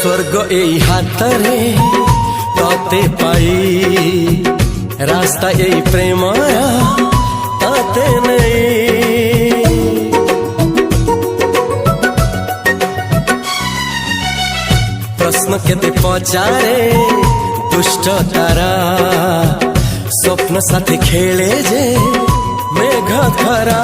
स्वर्ग एई हातरे तते पाई रास्ता एई प्रेमया तते नहीं। प्रश्न केते पचारे दुष्ट तारा स्वप्न साथी खेले जे मेघ खरा।